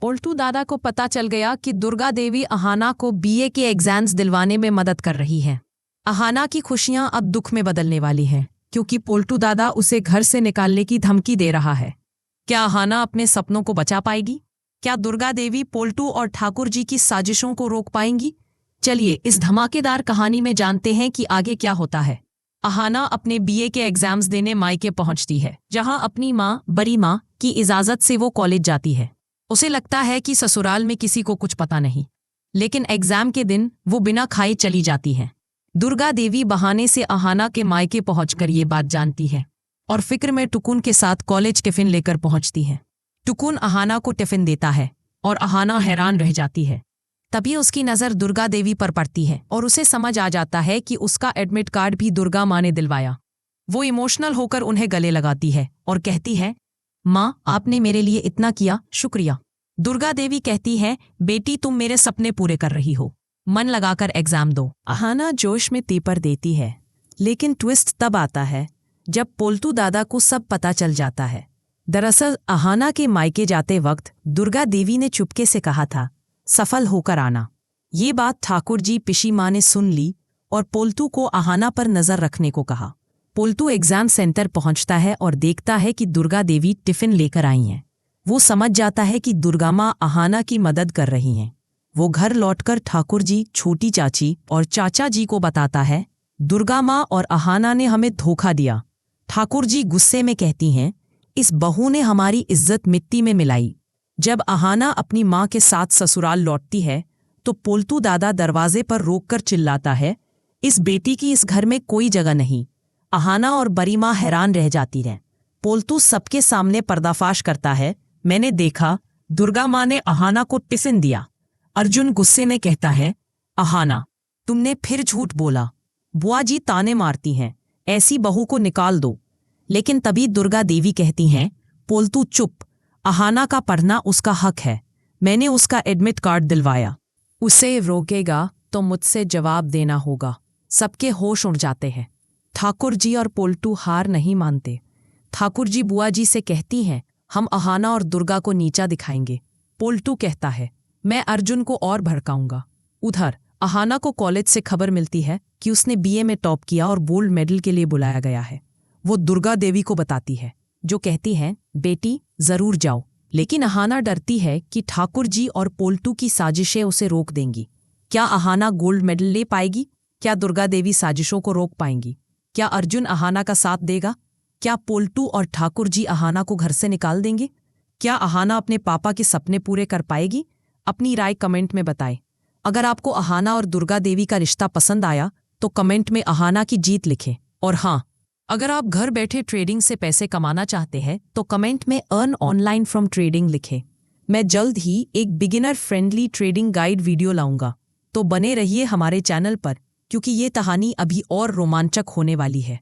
पोल्टू दादा को पता चल गया कि दुर्गा देवी अहाना को बीए के एग्जाम्स दिलवाने में मदद कर रही है। अहाना की खुशियां अब दुख में बदलने वाली हैं, क्योंकि पोल्टू दादा उसे घर से निकालने की धमकी दे रहा है। क्या अहाना अपने सपनों को बचा पाएगी? क्या दुर्गा देवी पोल्टू और ठाकुर जी की साजिशों को रोक पाएंगी? चलिए इस धमाकेदार कहानी में जानते हैं कि आगे क्या होता है। अहाना अपने बीए के एग्जाम्स देने मायके पहुंचती है, जहां अपनी माँ बड़ी माँ की इजाजत से वो कॉलेज जाती है। उसे लगता है कि ससुराल में किसी को कुछ पता नहीं, लेकिन एग्जाम के दिन वो बिना खाए चली जाती है। दुर्गा देवी बहाने से अहाना के मायके पहुंचकर ये बात जानती है और फिक्र में टुकुन के साथ कॉलेज टिफिन लेकर पहुंचती है। टुकुन अहाना को टिफिन देता है और अहाना हैरान रह जाती है। तभी उसकी नज़र दुर्गा देवी पर पड़ती है और उसे समझ आ जाता है कि उसका एडमिट कार्ड भी दुर्गा माँ ने दिलवाया। वो इमोशनल होकर उन्हें गले लगाती है और कहती है, माँ आपने मेरे लिए इतना किया, शुक्रिया। दुर्गा देवी कहती है, बेटी तुम मेरे सपने पूरे कर रही हो, मन लगाकर एग्जाम दो। अहाना जोश में तेपर देती है, लेकिन ट्विस्ट तब आता है जब पोल्टू दादा को सब पता चल जाता है। दरअसल अहाना के मायके जाते वक्त दुर्गा देवी ने चुपके से कहा था, सफल होकर आना। ये बात ठाकुर जी पिशी माँ ने सुन ली और पोल्टू को अहाना पर नजर रखने को कहा। पोल्टू एग्जाम सेंटर पहुंचता है और देखता है कि दुर्गा देवी टिफिन लेकर आई हैं। वो समझ जाता है कि दुर्गा माँ अहाना की मदद कर रही हैं। वो घर लौटकर ठाकुर जी, छोटी चाची और चाचा जी को बताता है, दुर्गा माँ और अहाना ने हमें धोखा दिया। ठाकुर जी गुस्से में कहती हैं, इस बहू ने हमारी इज्जत मिट्टी में मिलाई। जब अहाना अपनी माँ के साथ ससुराल लौटती है तो पोल्टू दादा दरवाजे पर रोककर चिल्लाता है, इस बेटी की इस घर में कोई जगह नहीं। अहाना और बड़ी माँ हैरान रह जाती हैं। पोल्टू सबके सामने पर्दाफाश करता है, मैंने देखा दुर्गा माँ ने अहाना को टिफिन दिया। अर्जुन गुस्से में कहता है, अहाना तुमने फिर झूठ बोला। बुआ जी ताने मारती हैं, ऐसी बहू को निकाल दो। लेकिन तभी दुर्गा देवी कहती हैं, पोल्टू चुप, अहाना का पढ़ना उसका हक है। मैंने उसका एडमिट कार्ड दिलवाया। उसे रोकेगा तो मुझसे जवाब देना होगा। सबके होश उड़ जाते हैं। ठाकुर जी और पोल्टू हार नहीं मानते। ठाकुर जी बुआ जी से कहती हैं, हम अहाना और दुर्गा को नीचा दिखाएंगे। पोल्टू कहता है, मैं अर्जुन को और भड़काऊंगा। उधर अहाना को कॉलेज से खबर मिलती है कि उसने बीए में टॉप किया और गोल्ड मेडल के लिए बुलाया गया है। वो दुर्गा देवी को बताती है, जो कहती है, बेटी जरूर जाओ। लेकिन अहाना डरती है कि ठाकुर जी और पोल्टू की साजिशें उसे रोक देंगी। क्या अहाना गोल्ड मेडल ले पाएगी? क्या दुर्गा देवी साजिशों को रोक पाएंगी? क्या अर्जुन अहाना का साथ देगा? क्या पोल्टू और ठाकुर जी अहाना को घर से निकाल देंगे? क्या अहाना अपने पापा के सपने पूरे कर पाएगी? अपनी राय कमेंट में बताएं। अगर आपको अहाना और दुर्गा देवी का रिश्ता पसंद आया तो कमेंट में अहाना की जीत लिखें। और हाँ, अगर आप घर बैठे ट्रेडिंग से पैसे कमाना चाहते हैं तो कमेंट में अर्न ऑनलाइन फ्रॉम ट्रेडिंग लिखें। मैं जल्द ही एक beginner friendly trading guide video लाऊंगा, तो बने रहिए हमारे चैनल पर, क्योंकि ये कहानी अभी और रोमांचक होने वाली है।